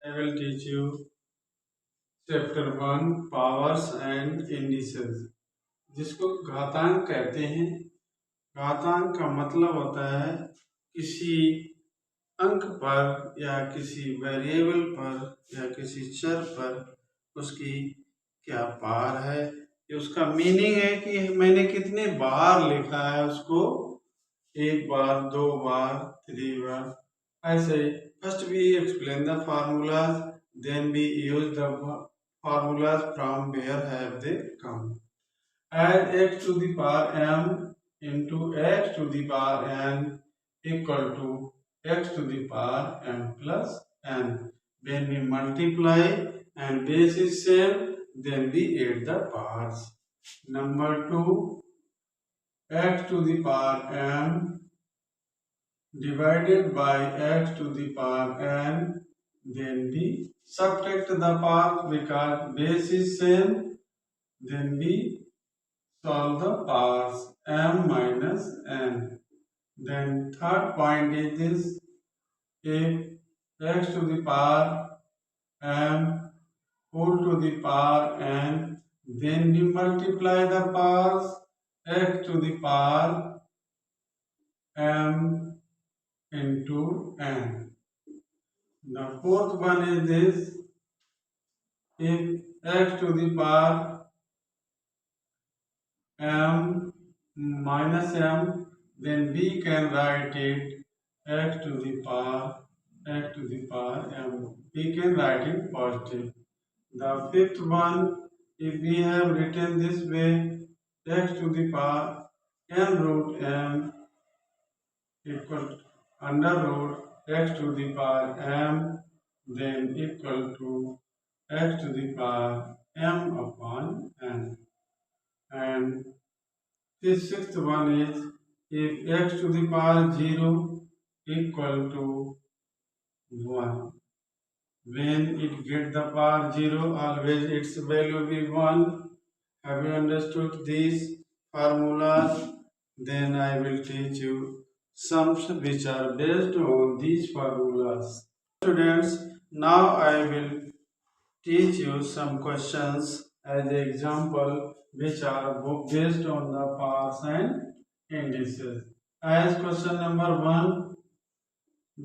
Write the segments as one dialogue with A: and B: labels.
A: I will teach you chapter 1 powers and indices, जिसको घातांक कहते हैं। घातांक का मतलब होता है किसी अंक पर या किसी वेरिएबल पर या किसी चर पर उसकी क्या पावर है। ये उसका मीनिंग है कि मैंने कितने बार लिखा है उसको, एक बार, दो बार, 3 बार, ऐसे। First we explain the formulas, then we use the formulas from where have they come. Add x to the power m into x to the power n equal to x to the power m plus n. When we multiply and base is same, then we add the powers. Number 2, x to the power m divided by x to the power n, then we subtract the powers because base is same, then we solve the powers m minus n. Then third point is this: if x to the power m whole to the power n, then we multiply the powers x to the power m into n. The fourth one is this: if x to the power m minus m, then we can write it x to the power m. We can write it positive. The fifth one, if we have written this way, x to the power n root m equal under root x to the power m, then equal to x to the power m upon n. And this sixth one is: if x to the power 0 equal to 1, when it get the power 0, always its value be 1. Have you understood these formulas? Then I will teach you sums which are based on these formulas. Students, now I will teach you some questions as an example which are based on the powers and indices. As question number 1,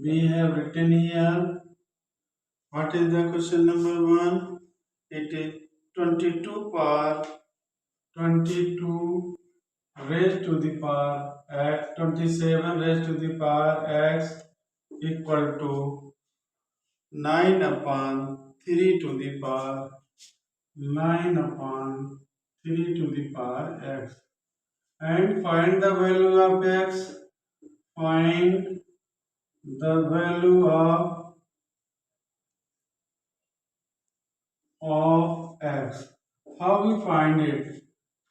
A: we have written here. What is the question number 1? It is 22 power 22 raised to the power x, 27 raised to the power x equal to 9 upon 3 to the power 9 upon 3 to the power x. And find the value of x. Find the value of x. How we find it?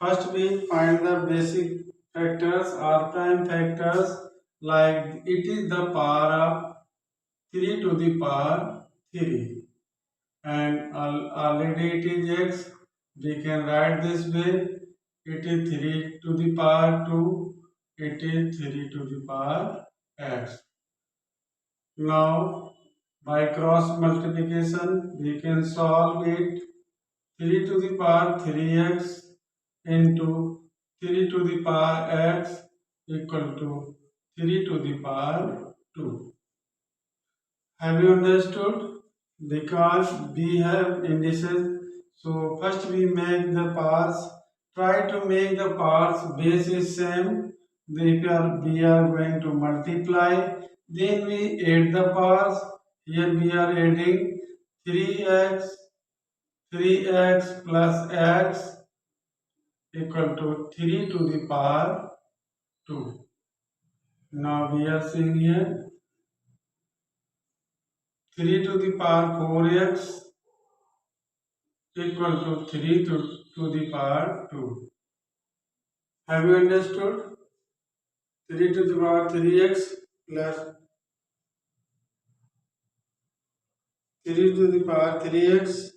A: First we find the basic factors or prime factors, like it is the power of 3 to the power 3, and already it is x. We can write this way: it is 3 to the power 2, it is 3 to the power x. Now by cross multiplication we can solve it. 3 to the power 3x into 3 to the power x equal to 3 to the power 2. Have you understood? Because we have indices, so first we make the powers. Try to make the powers base is same. We are going to multiply, then we add the powers. Here we are adding 3x plus x equal to 3 to the power 2. Now we are seeing here 3 to the power 4x equal to 3 to the power 2. Have you understood? 3 to the power 3x plus 3 to the power 3x.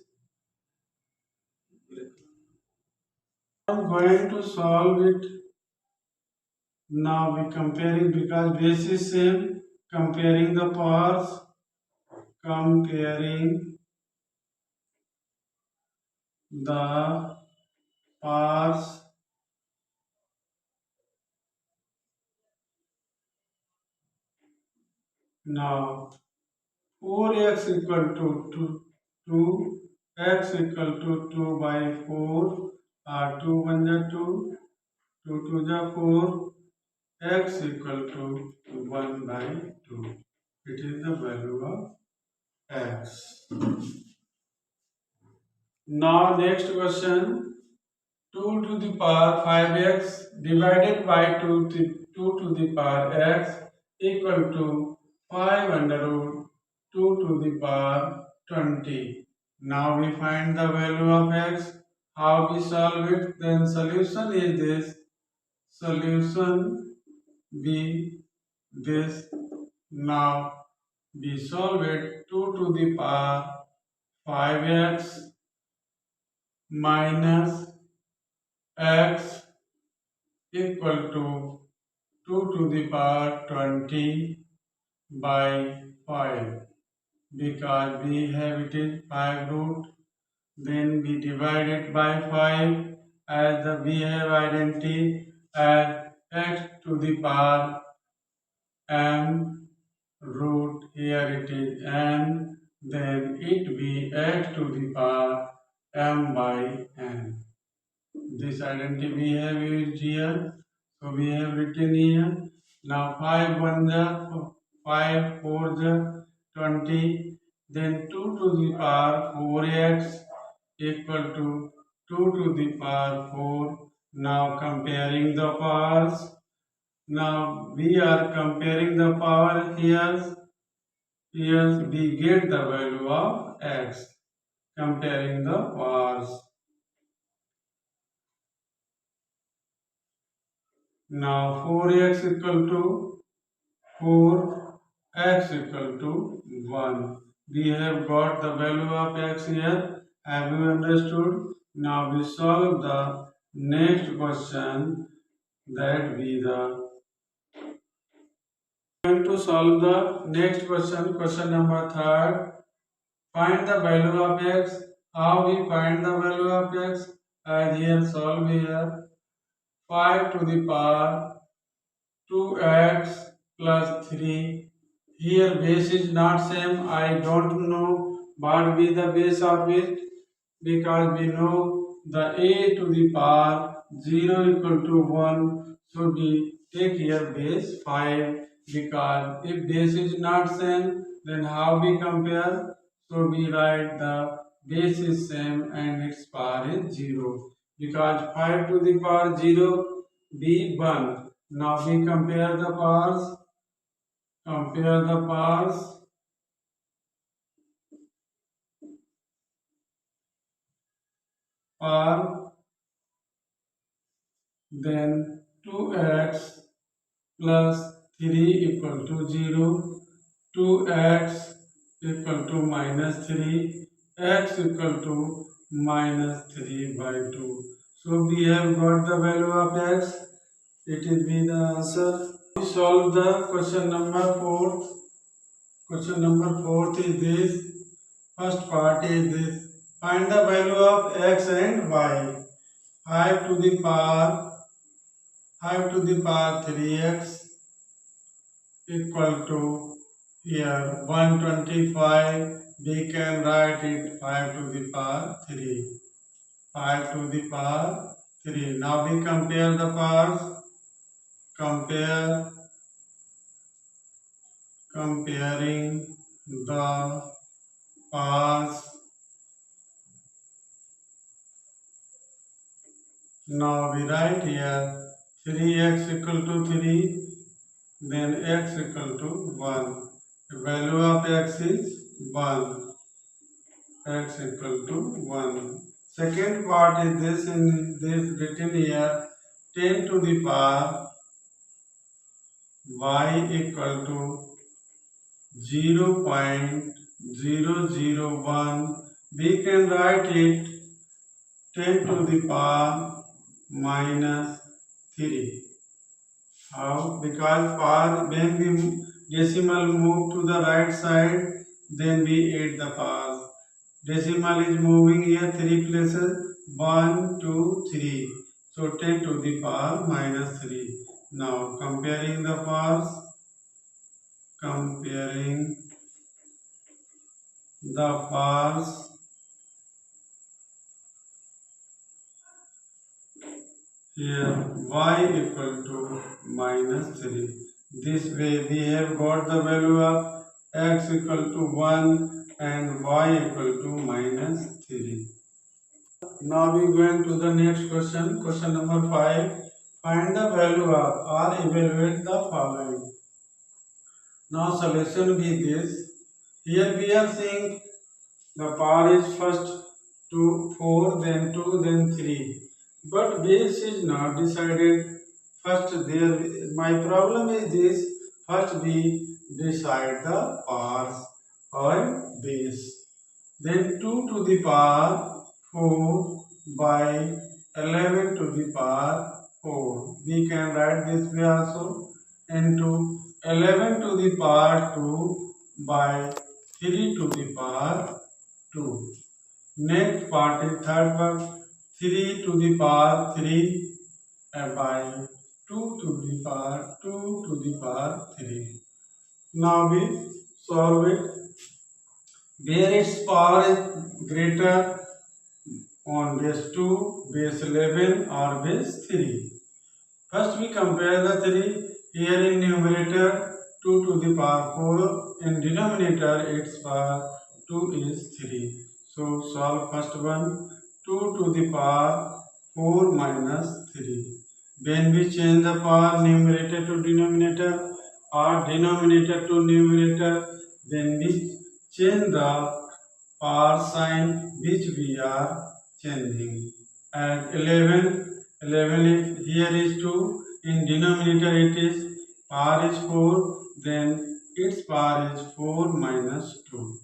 A: I am going to solve it. Now we comparing, because base is same, comparing the powers. comparing the parts now. 4x equal to 2, x equal to 2 by 4, 2 1 जा 2, 2 2 जा 4, x equal to 1 by 2. It is the value of x. Now next question, 2 to the power 5x divided by 2 to the power x equal to 5 under root 2 to the power 20. Now we find the value of x. How we solve it? Then solution is this. Solution be this. Now we solve it. 2 to the power 5x minus x equal to 2 to the power 20 by 5. Because we have it is 5 root, then we divide it by 5 as the we have identity as x to the power m root, here it is n, then it be x to the power m by n. This identity we have used here, so we have written here. Now 5 1 ja 5 4 ja 20, then 2 to the power 4x equal to 2 to the power 4. Now comparing the powers. Now we are comparing the power here. Here we get the value of x. Comparing the powers. Now 4x equal to 4, x equal to 1. We have got the value of x here. Have you understood? Now we solve the next question. That be the going to solve the next question. Question number 3. Find the value of x. How we find the value of x? As here solve here. 5 to the power 2x plus 3. Here base is not same. I don't know what be the base of it, because we know the a to the power 0 equal to 1. So we take here base 5, because if base is not same, then how we compare? So we write the base is same and its power is 0. Because 5 to the power 0 be 1. Now we compare the powers. Compare the powers. Power. Then 2x plus 3 equal to 0. 2x equal to minus 3. X equal to minus 3 by 2. So we have got the value of x. It will be the answer. We solve the question number 4. Question number 4 is this. First part is this. Find the value of x and y. 5 to the power 3x equal to here 125. We can write it 5 to the power 3. 5 to the power 3. Now we compare the powers. Comparing the powers. Now we write here 3x equal to 3, then x equal to 1. The value of x is 1. X equal to 1. Second part is this, in this written here 10 to the power y equal to 0.001. We can write it 10 to the power minus 3. How? Because power, when we decimal move to the right side, then we add the powers. Decimal is moving here 3 places, 1, 2, 3. So 10 to the power minus 3. Now comparing the powers, comparing the powers, here y equal to minus 3. This way we have got the value of x equal to 1 and y equal to minus 3. Now we going to the next question. Question number 5. Find the value of or evaluate the following. Now solution be this. Here we are seeing the power is first 2, 4, then 2, then 3. But base is not decided. First there, my problem is this. First we decide the powers or base. Then 2 to the power 4 by 11 to the power 4. We can write this way also, into 11 to the power 2 by 3 to the power 2. Next part is third part, 3 to the power 3 by 2 to the power 2 to the power 3. Now we solve it. Where its power is greater, on base 2, base 11 or base 3. First we compare the 3. Here in numerator 2 to the power 4, in denominator its power 2 is 3. So solve first one, 2 to the power 4 minus 3. When we change the power numerator to denominator or denominator to numerator, then we change the power sign which we are changing. And 11 is, here is 2, in denominator it is, power is 4, then its power is 4 minus 2.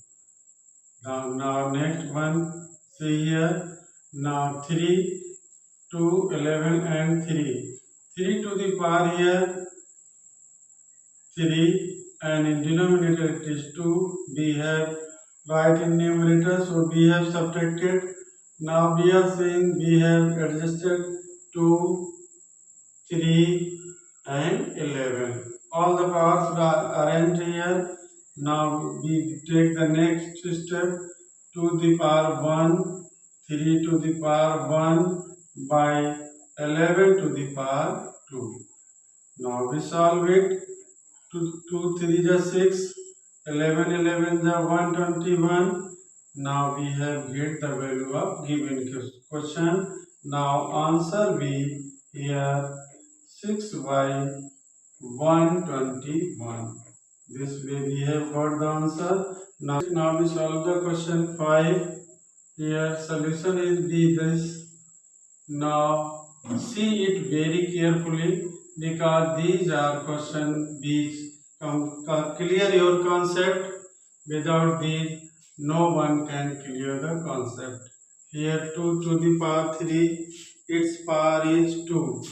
A: Now next one, see here, now 3, 2, 11 and 3. 3 to the power here, 3, and in denominator it is 2. We have right in numerator, so we have subtracted. Now we are saying we have adjusted 2, 3 and 11. All the powers are arranged here. Now we take the next step, 2 to the power 1, 3 to the power 1 by 11 to the power 2. Now we solve it. 2 3 is 6, 11 11 is 121. Now we have get the value of given question. Now answer be here 6 by 121. This way we have got the answer. Now we solve the question 5. Here solution is be this. Now see it very carefully, because these are questions which clear your concept. Without these no one can clear the concept. Here 2 to the power 3, its power is 2.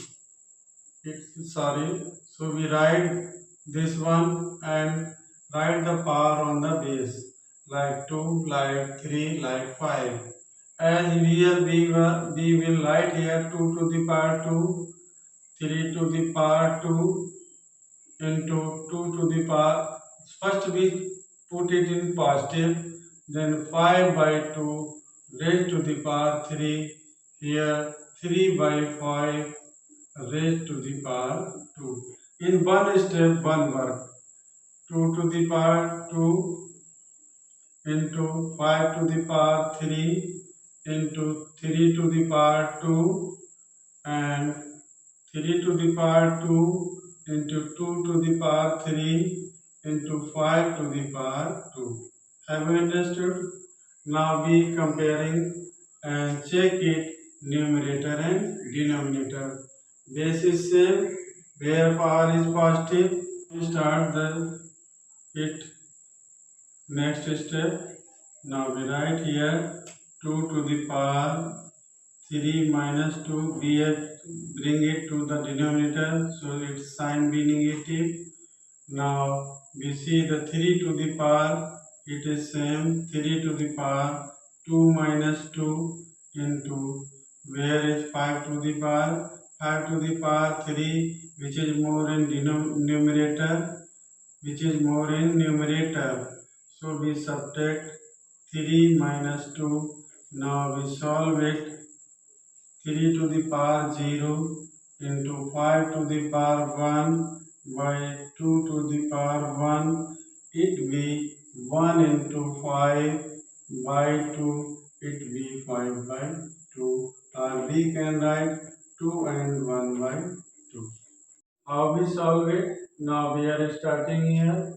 A: So we write this one and write the power on the base, like 2, like 3, like 5. As here we will write here 2 to the power 2, 3 to the power 2 into 2 to the power. First we put it in positive, then 5 by 2 raised to the power 3. Here 3 by 5 raised to the power 2. In one step, one work. 2 to the power 2 into 5 to the power 3 into 3 to the power 2 and 3 to the power 2 into 2 to the power 3 into 5 to the power 2. Have you understood? Now we comparing and check it numerator and denominator. Base is same, where power is positive, we start it next step. Now we write here 2 to the power 3 minus 2, we have bring it to the denominator, so its sign be negative. Now we see the 3 to the power, it is same 3 to the power 2 minus 2 into where is 5 to the power 5 to the power 3, which is more in numerator, so we subtract 3 minus 2. Now we solve it. 3 to the power 0 into 5 to the power 1 by 2 to the power 1, it be 1 into 5 by 2, it be 5 by 2, or we can write 2 and 1 by 2. How we solve it? Now we are starting here.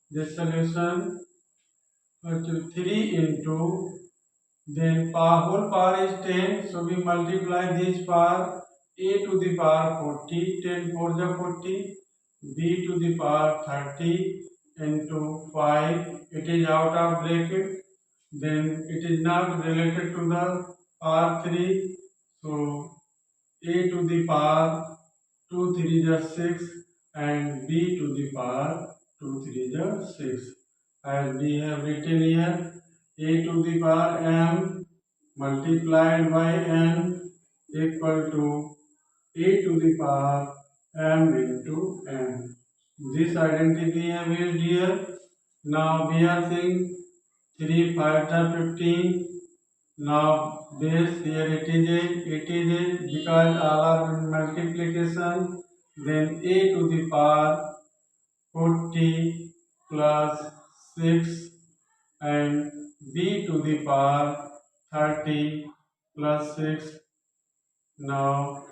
A: This solution, 3 into, then whole power is 10, so we multiply this power. A to the power 40, 10 4 is 40, b to the power 30 into 5, it is out of bracket, then it is not related to the power 3, so a to the power 2 3 is 6 and b to the power 2 3 is 6, as we have written here. A to the power m multiplied by n equal to a to the power m into n. This identity I have used here. Now we are seeing 3 5 are 15. Now base here it is a because all are in multiplication. Then a to the power 40 plus 6 and b to the power 30 plus 6. Now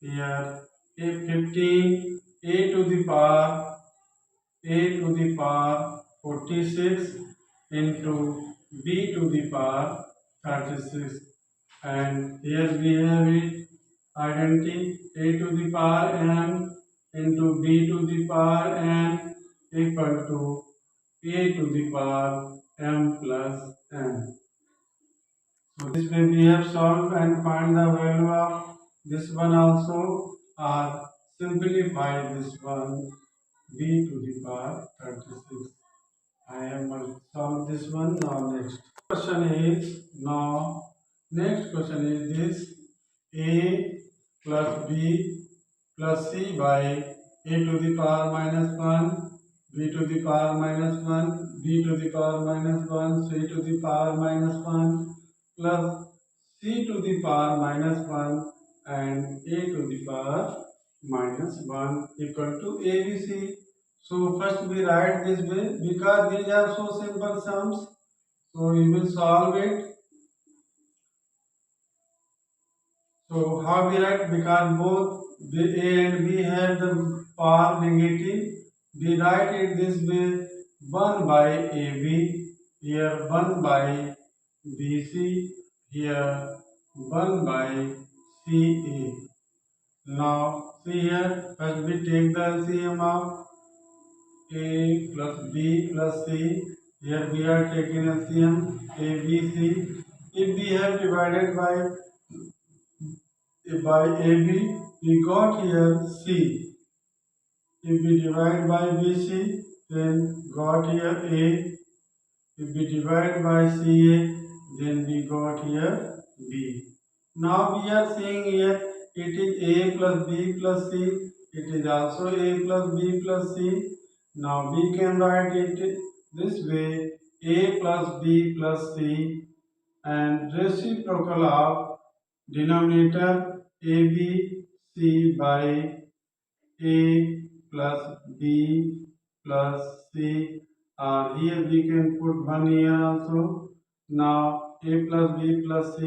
A: here a 15, a to the power 46 into b to the power 36, and here we have it identity a to the power m into b to the power n equal to a to the power m plus n. So this way we have solved and find the value of this one also, or simplify this one, b to the power 36. I have solved this one. Now next question is this: a plus b plus c by a to the power minus 1, b to the power minus 1, b to the power minus 1, c to the power minus 1 plus c to the power minus 1 and a to the power minus 1 equal to ABC. So first we write this way because these are so simple sums. So we will solve it. So how we write? Because both A and B have the power negative, we write it this way: 1 by AB, here 1 by BC, here 1 by CA. Now see here, first we take the LCM of A plus B plus C. Here we are taking LCM ABC. If we have divided by AB, we got here C. If we divide by BC, then got here A. If we divide by CA, then we got here B. Now we are seeing here it is A plus B plus C. It is also A plus B plus C. Now we can write it this way: A plus B plus C, and reciprocal of denominator ABC by A plus B plus C, here we can put 1 here also. Now A plus B plus C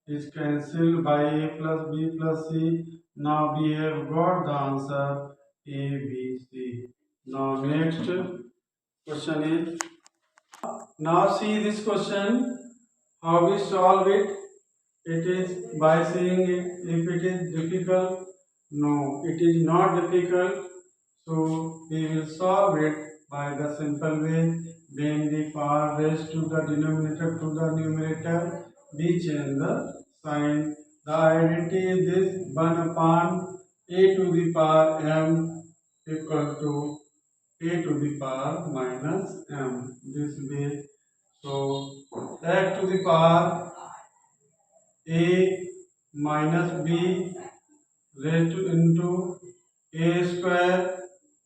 A: is cancelled by A plus B plus C. Now we have got the answer ABC. Now next question is, now see this question, how we solve it. It is by seeing it. If it is difficult, no, it is not difficult. So we will solve it by the simple way. When the power raised to the denominator to the numerator, we change the sign. The identity is this: 1 upon a to the power m equal to a to the power minus m. This way, so x to the power a minus b raised to into a square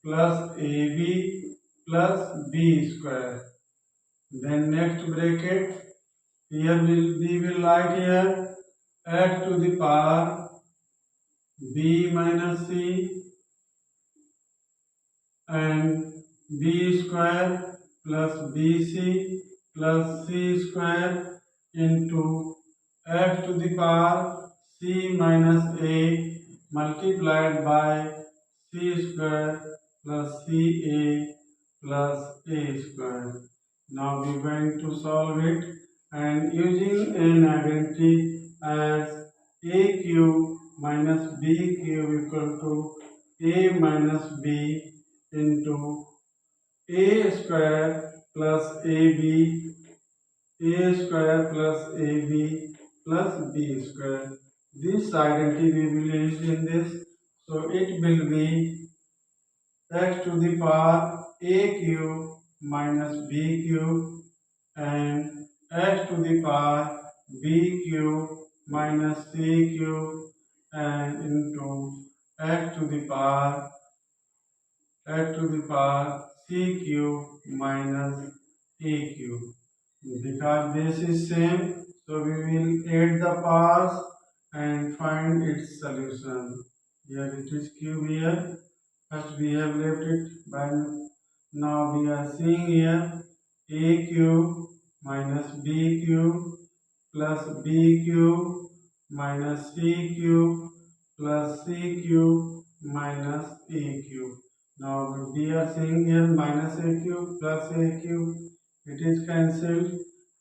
A: plus ab plus b square. Then next bracket, here we will write here x to the power b minus c and b square plus bc plus c square into x to the power c minus a multiplied by c square plus ca plus a square. Now we are going to solve it, and using an identity as a cube minus b cube equal to a minus b into a square plus ab, a square plus ab plus b square. This identity we will use in this, so it will be x to the power a cube minus b cube and x to the power b cube minus c cube and into x to the power c cube minus a cube. Because this is same, so we will add the powers and find its solution. Here it is cube here. First we have left it by, now we are seeing here a cube minus b cube plus b cube minus c cube plus c cube minus a cube. Now we are seeing here minus a cube plus a cube, it is cancelled.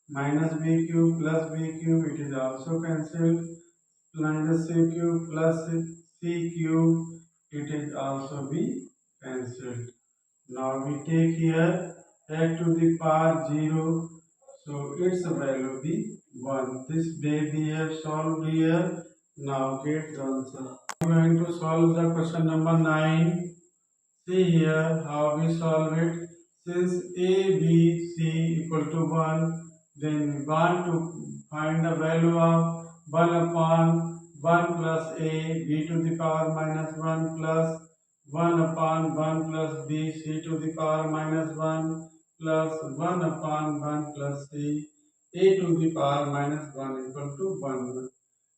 A: Minus b cube plus b cube, it is also cancelled. Minus c cube plus c cube, it is also be cancelled. Now we take here x to the power 0, so its value be 1. This way we have solved here. Now get the answer. We are going to solve the question number 9. See here how we solve it. Since a, b, c equal to 1, then we want to find the value of 1 upon 1 plus a, b to the power minus 1 plus 1 upon 1 plus b, c to the power minus 1 plus 1 upon 1 plus c, a to the power minus 1 equal to 1.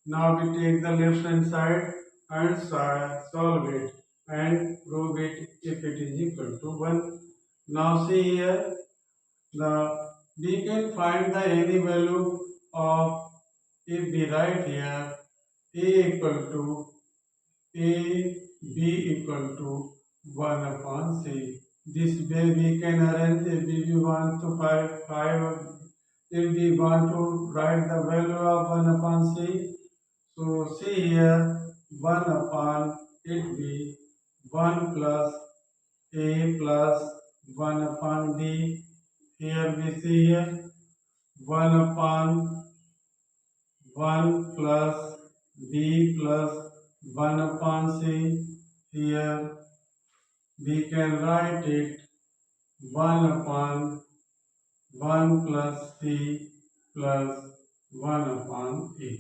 A: Now we take the left hand side and solve it and prove it if it is equal to 1. Now see here, we can find the any value of, if we write here a equal to a, b equal to 1 upon c. This way we can arrange, if we want to if we want to write the value of 1 upon c. So see here 1 upon it be 1 plus a plus 1 upon b. Here we see here 1 upon 1 plus b plus 1 upon c. Here we can write it 1 upon 1 plus c plus 1 upon a.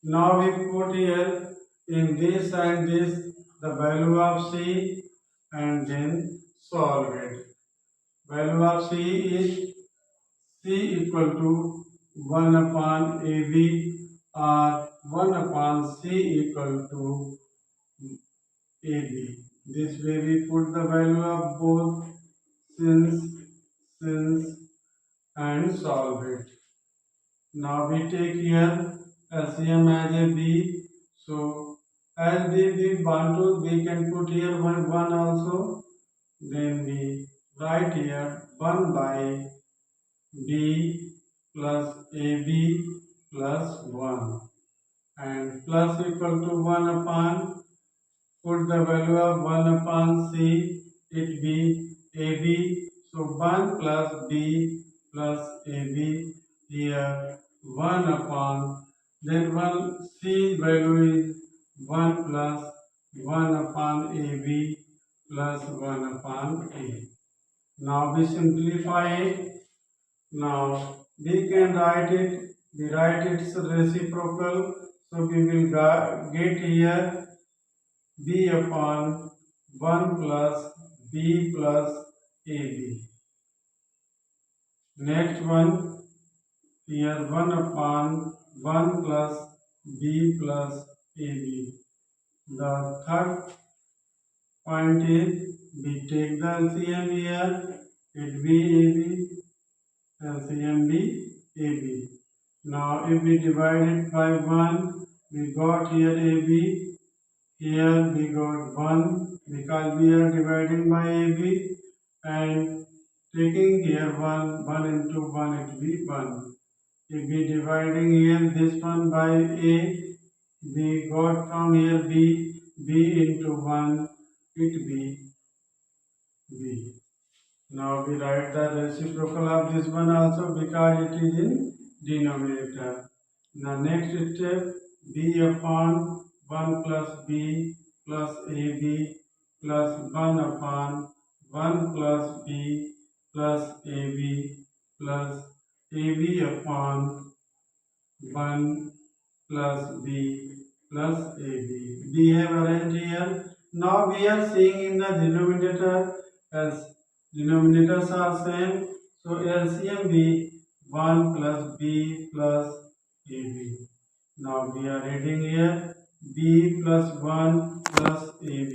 A: Now we put here in this and this the value of c and then solve it. Value of c is c equal to 1 upon ab or 1 upon c equal to ab. This way we put the value of both since and solve it. Now we take here LCM as a b. So as we want to, we can put here 1 also. Then we write here 1 by b plus ab plus 1 and plus equal to 1 upon, put the value of 1 upon c, it be ab. So 1 plus b plus ab, here 1 upon, then 1 c value is 1 plus 1 upon ab plus 1 upon a. Now we simplify it. Now we can write it. We write its reciprocal. So we will get here b upon 1 plus b plus ab. Next one, here 1 upon 1 plus b plus ab. The third point is we take the LCM here, it be AB, LCM be AB. Now if we divide it by 1, we got here AB, here we got 1 because we are dividing by AB, and taking here 1 into 1 it will be 1. If we dividing here this one by A, we got from here B into 1 it be B. Now we write the reciprocal of this one also because it is in denominator. Now next step, b upon 1 plus b plus ab plus 1 upon 1 plus b plus ab plus ab upon 1 plus b plus ab. We have arranged here. Now we are seeing in the denominator as denominators are same. So LCM be 1 plus b plus ab. Now we are adding here b plus 1 plus ab,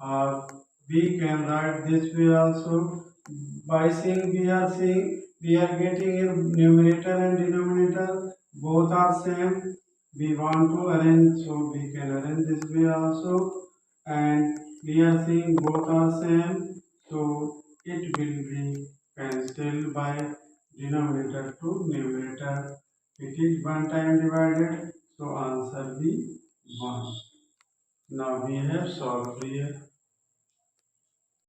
A: or we can write this way also. By seeing we are getting in numerator and denominator both are same. We want to arrange, so we can arrange this way also, and we are seeing both are same, so it will be cancelled by denominator to numerator. It is one time divided, so answer be 1. Now we have solved here.